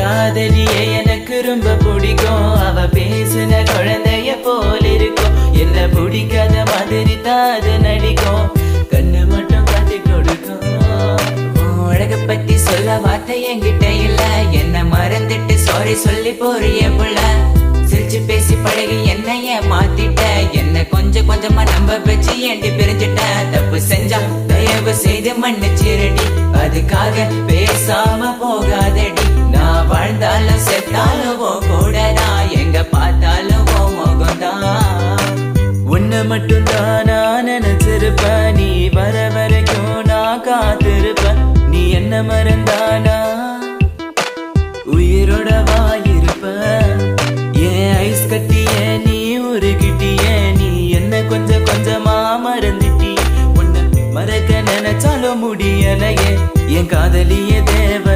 காதலியே எனக்கு ரொம்ப பிடிக்கும். அவ பேசுன குழந்தைய போல இருக்கும். என்ன பிடிக்காத மாதிரி தான் அது நடிக்கும். கண்ணு மட்டும் காட்டி கொடுக்கும். அழக பத்தி சொல்ல வார்த்தை என்கிட்ட இல்ல. என்ன மறந்துட்டு சாரி சொல்லி போறிய புள்ள. சிரிச்சு பேசி பழகி என்னைய மாத்திட்ட. என்ன கொஞ்சம் கொஞ்சமா நம்ப வச்சு ஏண்டி பிரிஞ்சிட்ட. தப்பு செஞ்சா தயவு செய்து மன்னிச்சிரடி. அதுக்காக பேசாம போகாதடி. நான் வாழ்ந்தாலும் செத்தாலும் கூட நான் எங்க பார்த்தாலும் முகம்தான். உன்னை மட்டும் தான் நான் நினைச்சிருப்பேன். நீ வர வரைக்கும் நான் காத்திருப்பேன். நீ என்ன மறந்தானா உயிரோட வாயிருப்ப. ஏன் ஐஸ் கட்டிய நீ உருகிட்டிய. நீ என்ன கொஞ்சம் கொஞ்சமா மறந்துட்டி. உன்னை மறக்க நினைச்சாலும் முடியலையே. என் காதலிய தேவ